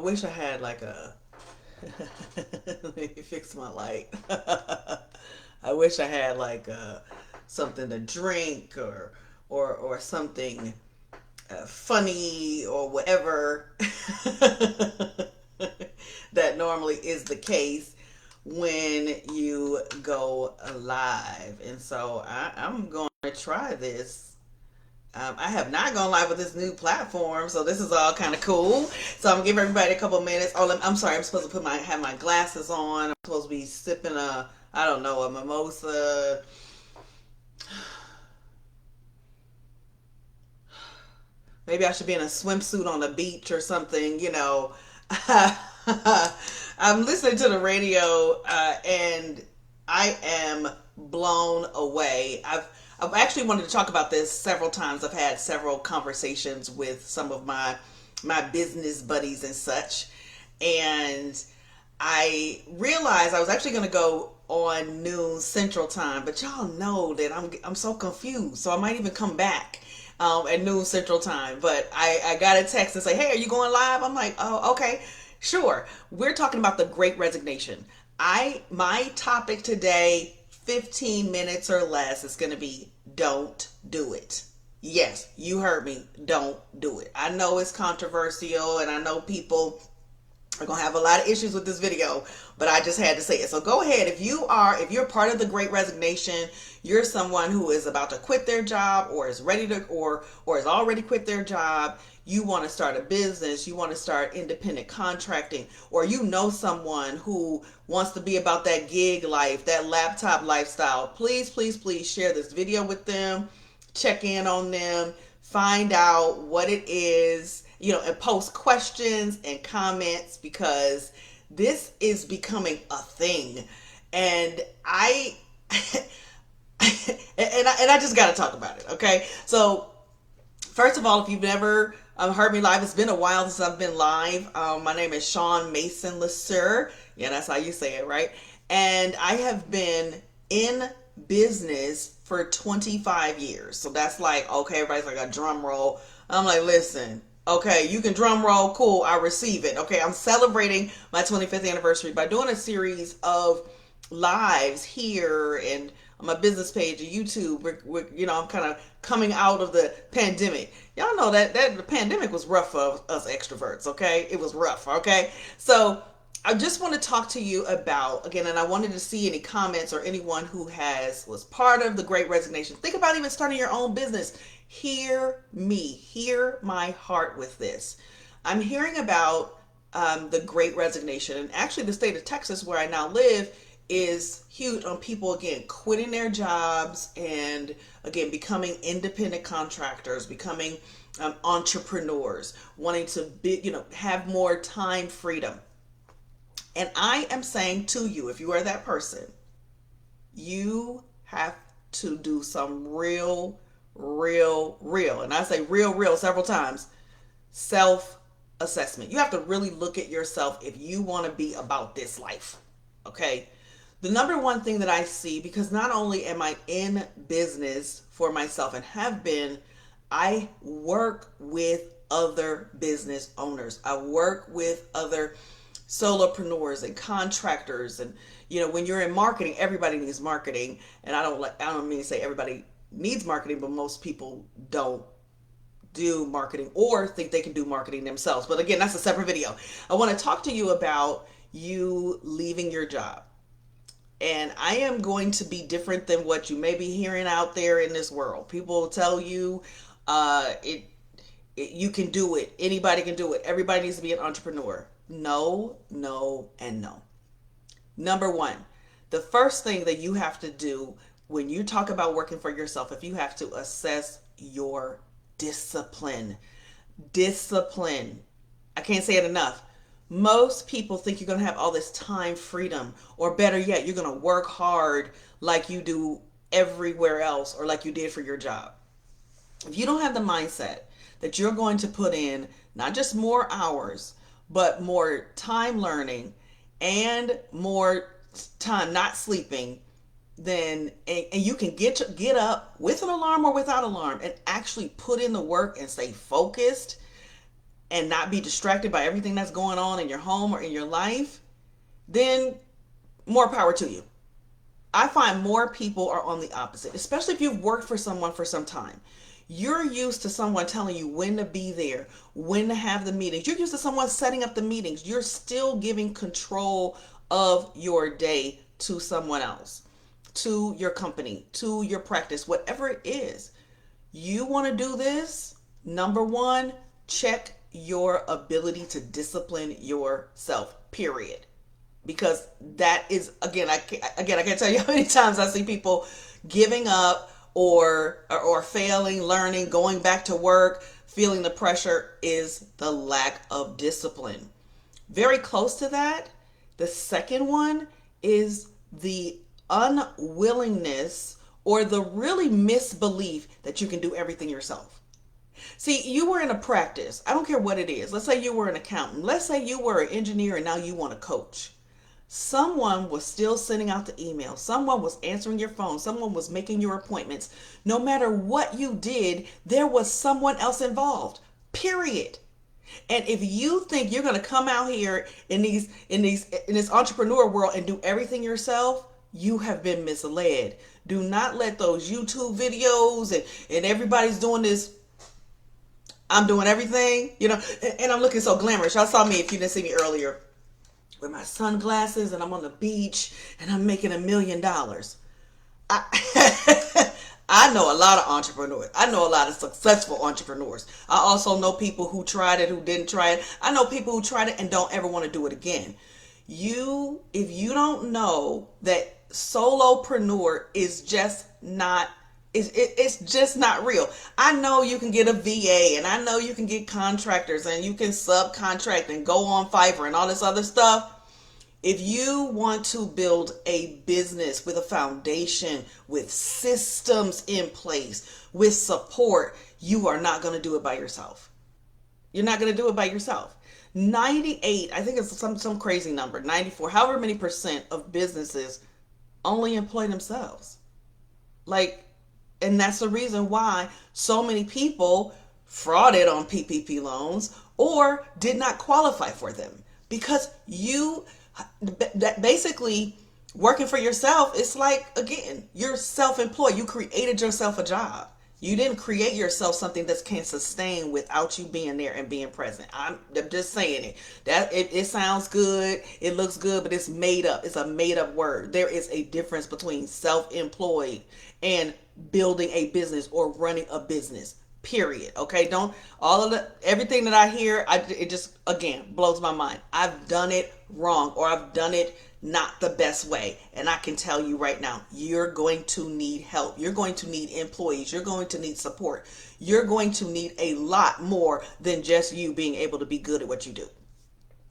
wish I had like a. Let me fix my light. I wish I had like something to drink or something funny or whatever that normally is the case when you go live. And so I'm going to try this. I have not gone live with this new platform, so this is all kind of cool. So I'm gonna give everybody a couple minutes. Oh, I'm sorry. I'm supposed to have my glasses on. I'm supposed to be sipping I don't know, a mimosa. Maybe I should be in a swimsuit on the beach or something. I'm listening to the radio, and I am blown away. I've actually wanted to talk about this several times. I've had several conversations with some of my business buddies and such, and I realized I was actually going to go on noon Central Time, but y'all know that I'm so confused, so I might even come back at noon Central Time. But I got a text and say, "Hey, are you going live?" I'm like, "Oh, okay, sure." We're talking about the Great Resignation. My topic today, 15 minutes or less, is going to be don't do it. Yes, you heard me. Don't do it. I know it's controversial, and I know people are gonna have a lot of issues with this video, but I just had to say it. So go ahead. If you're part of the Great Resignation, you're someone who is about to quit their job or is ready to or has already quit their job, you want to start a business, you want to start independent contracting, or you know someone who wants to be about that gig life, that laptop lifestyle, please, please, please share this video with them, check in on them, find out what it is, and post questions and comments, because this is becoming a thing. And I just got to talk about it. Okay. So first of all, if you've never heard me live, it's been a while since I've been live. My name is Shawn LeSuer. Yeah, that's how you say it, right? And I have been in business for 25 years. So that's like, okay, everybody's like a drum roll. I'm like, listen, okay, you can drum roll, cool, I receive it. Okay, I'm celebrating my 25th anniversary by doing a series of lives here and on my business page and YouTube. I'm kind of coming out of the pandemic. Y'all know that the pandemic was rough for us extroverts, okay? It was rough, okay? So I just want to talk to you about, again, and I wanted to see any comments or anyone who was part of the Great Resignation. Think about even starting your own business. Hear me, hear my heart with this. I'm hearing about the Great Resignation, and actually the state of Texas, where I now live, is huge on people, again, quitting their jobs and, again, becoming independent contractors, becoming entrepreneurs, wanting to have more time freedom. And I am saying to you, if you are that person, you have to do some real, and I say real several times, self-assessment. You have to really look at yourself if you want to be about this life, okay? The number one thing that I see, because not only am I in business for myself and have been, I work with other business owners. I work with other solopreneurs and contractors. And when you're in marketing, everybody needs marketing. And I don't mean to say everybody needs marketing, but most people don't do marketing or think they can do marketing themselves. But again, that's a separate video. I want to talk to you about you leaving your job. And I am going to be different than what you may be hearing out there in this world. People tell you you can do it. Anybody can do it. Everybody needs to be an entrepreneur. No, and no. Number one, the first thing that you have to do when you talk about working for yourself, if you have to assess your discipline. Discipline. I can't say it enough. Most people think you're going to have all this time freedom, or better yet, you're going to work hard like you do everywhere else or like you did for your job. If you don't have the mindset that you're going to put in not just more hours, but more time learning and more time not sleeping, then and you can get up with an alarm or without alarm and actually put in the work and stay focused and not be distracted by everything that's going on in your home or in your life, then more power to you. I find more people are on the opposite, especially if you've worked for someone for some time. You're used to someone telling you when to be there, when to have the meetings. You're used to someone setting up the meetings. You're still giving control of your day to someone else, to your company, to your practice, whatever it is. You want to do this? Number one, check your ability to discipline yourself, period. Because that is, I can't tell you how many times I see people giving up or failing, learning, going back to work, feeling the pressure is the lack of discipline. Very close to that, the second one is the unwillingness or the really misbelief that you can do everything yourself. See, you were in a practice. I don't care what it is. Let's say you were an accountant. Let's say you were an engineer and now you want to coach. Someone was still sending out the email. Someone was answering your phone. Someone was making your appointments. No matter what you did, there was someone else involved. Period. And if you think you're going to come out here in this entrepreneur world and do everything yourself, you have been misled. Do not let those YouTube videos and everybody's doing this. I'm doing everything, and I'm looking so glamorous. Y'all saw me if you didn't see me earlier with my sunglasses and I'm on the beach and I'm making $1 million. I know a lot of entrepreneurs. I know a lot of successful entrepreneurs. I also know people who tried it, who didn't try it. I know people who tried it and don't ever want to do it again. If you don't know that solopreneur is just not, it's just not real. I know you can get a VA and I know you can get contractors and you can subcontract and go on Fiverr and all this other stuff. If you want to build a business with a foundation, with systems in place, with support, you are not going to do it by yourself. You're not going to do it by yourself. 98, I think it's some crazy number, 94, however many percent of businesses only employ themselves. And that's the reason why so many people frauded on PPP loans or did not qualify for them. Because that basically working for yourself, it's like, again, you're self-employed. You created yourself a job. You didn't create yourself something that can sustain without you being there and being present. I'm just saying it. It sounds good. It looks good, but it's made up. It's a made up word. There is a difference between self-employed and building a business or running a business. Period. Okay. Everything that I hear, it just, again, blows my mind. I've done it wrong or I've done it not the best way. And I can tell you right now, you're going to need help. You're going to need employees. You're going to need support. You're going to need a lot more than just you being able to be good at what you do.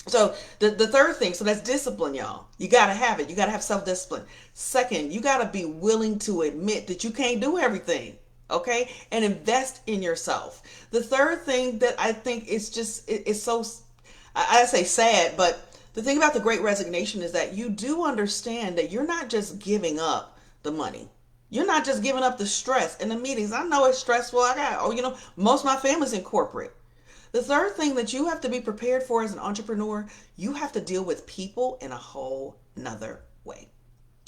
So the third thing, so that's discipline, y'all. You got to have it. You got to have self-discipline. Second, you got to be willing to admit that you can't do everything. Okay. And invest in yourself. The third thing that I think is just, it's so, I say sad, but the thing about the Great Resignation is that you do understand that you're not just giving up the money. You're not just giving up the stress and the meetings. I know it's stressful. Most of my family's in corporate. The third thing that you have to be prepared for as an entrepreneur, you have to deal with people in a whole nother way.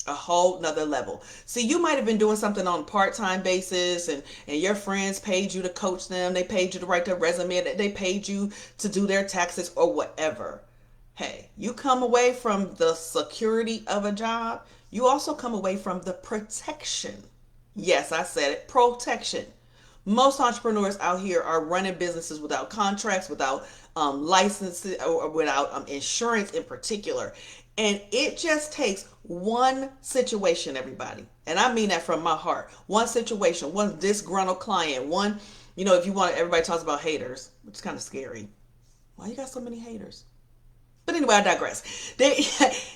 A whole nother level. See, you might have been doing something on a part-time basis and your friends paid you to coach them. They paid you to write their resume. They paid you to do their taxes or whatever. Hey, you come away from the security of a job. You also come away from the protection. Yes, I said it. Protection. Most entrepreneurs out here are running businesses without contracts, without licenses, or without insurance in particular. And it just takes one situation, everybody. And I mean that from my heart. One situation, one disgruntled client, one, if you want, everybody talks about haters, which is kind of scary. Why you got so many haters? But anyway, I digress.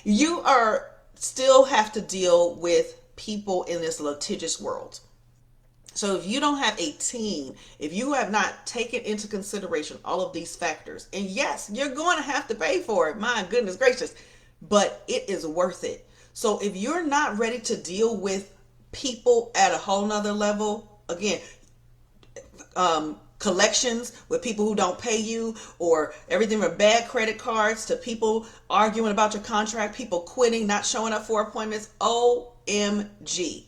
You are still have to deal with people in this litigious world. So if you don't have a team, if you have not taken into consideration all of these factors, and yes, you're going to have to pay for it. My goodness gracious. But it is worth it. So if you're not ready to deal with people at a whole nother level, again, collections with people who don't pay you, or everything from bad credit cards to people arguing about your contract, people quitting, not showing up for appointments. OMG.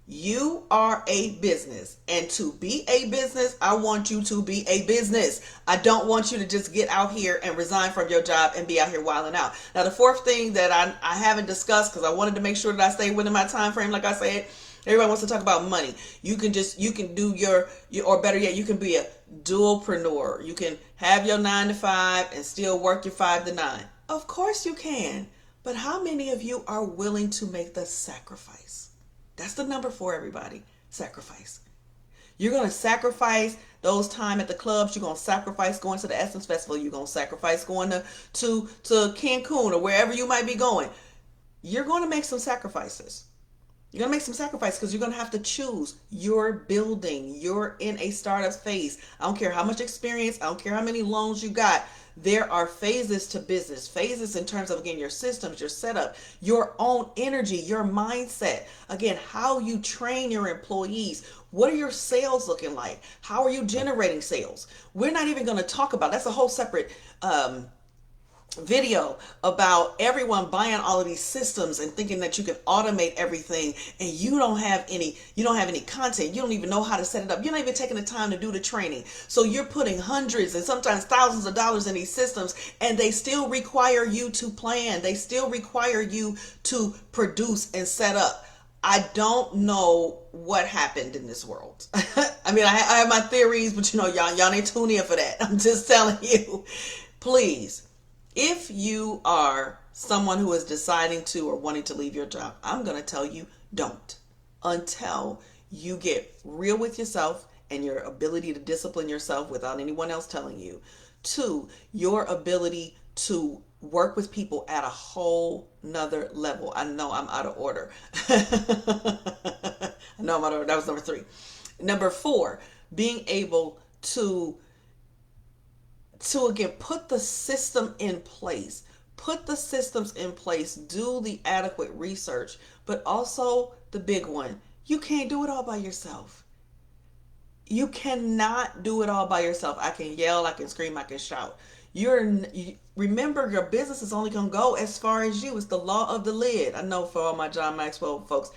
You are a business, and to be a business, I want you to be a business. I don't want you to just get out here and resign from your job and be out here wilding out. Now, the fourth thing that I haven't discussed, because I wanted to make sure that I stay within my time frame, like I said, everybody wants to talk about money. You can do your, or better yet, you can be a dualpreneur. You can have your 9 to 5 and still work your 5 to 9. Of course you can, but how many of you are willing to make the sacrifice? That's the number for everybody. Sacrifice. You're going to sacrifice those time at the clubs. You're going to sacrifice going to the Essence Festival. You're going to sacrifice going to Cancun or wherever you might be going. You're going to make some sacrifices. You're going to make some sacrifices because you're going to have to choose. You're building. You're in a startup phase. I don't care how much experience. I don't care how many loans you got. There are phases to business, phases in terms of, again, your systems, your setup, your own energy, your mindset. Again, how you train your employees. What are your sales looking like? How are you generating sales? We're not even going to talk about, that's a whole separate video about everyone buying all of these systems and thinking that you can automate everything, and you don't have any content. You don't even know how to set it up. You're not even taking the time to do the training. So you're putting hundreds and sometimes thousands of dollars in these systems, and they still require you to plan. They still require you to produce and set up. I don't know what happened in this world. I mean, I have my theories, but y'all ain't tune in for that. I'm just telling you, please. If you are someone who is deciding to or wanting to leave your job, I'm going to tell you, don't, until you get real with yourself and your ability to discipline yourself without anyone else telling you. 2, your ability to work with people at a whole nother level. I know I'm out of order. I know I'm out of order. That was number 3. Number 4, being able to again, put the system in place. Put the systems in place. Do the adequate research. But also the big one, you can't do it all by yourself. You cannot do it all by yourself. I can yell, I can scream, I can shout. Remember, your business is only going to go as far as you. It's the law of the lid. I know for all my John Maxwell folks,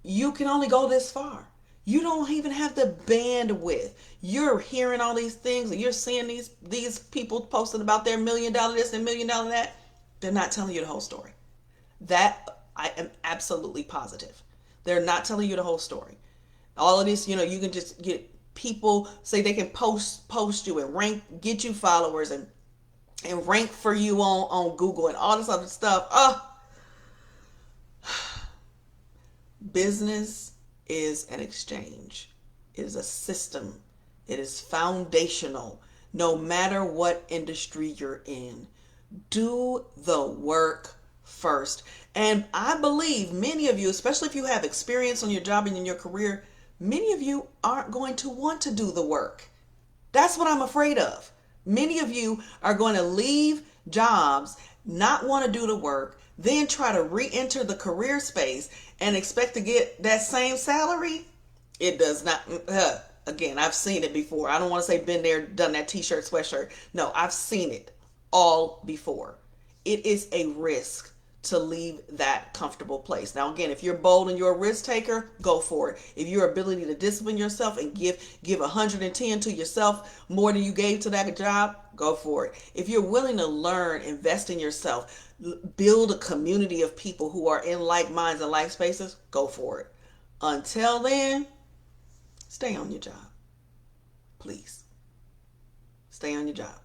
you can only go this far. You don't even have the bandwidth. You're hearing all these things and you're seeing these people posting about their $1 million this and $1 million that. They're not telling you the whole story. That I am absolutely positive. They're not telling you the whole story. All of this, you can just get people say they can post you and get you followers and rank for you on Google and all this other stuff. Business is an exchange. It is a system. It is foundational. No matter what industry you're in, do the work first. And I believe many of you, especially if you have experience on your job and in your career, many of you aren't going to want to do the work. That's what I'm afraid of. Many of you are going to leave jobs, not want to do the work, then try to re-enter the career space and expect to get that same salary. It does not. Again, I've seen it before. I don't want to say been there, done that, t-shirt, sweatshirt. No, I've seen it all before. It is a risk to leave that comfortable place. Now, again, if you're bold and you're a risk taker, go for it. If your ability to discipline yourself and give 110 to yourself more than you gave to that job, go for it. If you're willing to learn, invest in yourself, build a community of people who are in like minds and like spaces, go for it. Until then, stay on your job. Please. Stay on your job.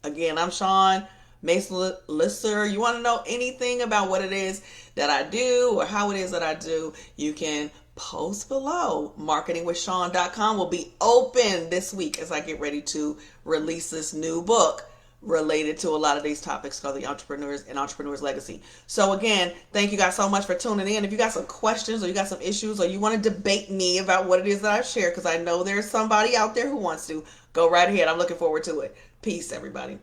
Again, I'm Shawn LeSuer. You want to know anything about what it is that I do or how it is that I do, you can post below. Marketingwithshawn.com will be open this week as I get ready to release this new book related to a lot of these topics called The Entrepreneurs and Entrepreneur's Legacy. So again, thank you guys so much for tuning in. If you got some questions or you got some issues or you want to debate me about what it is that I share, because I know there's somebody out there who wants to, go right ahead. I'm looking forward to it. Peace, everybody.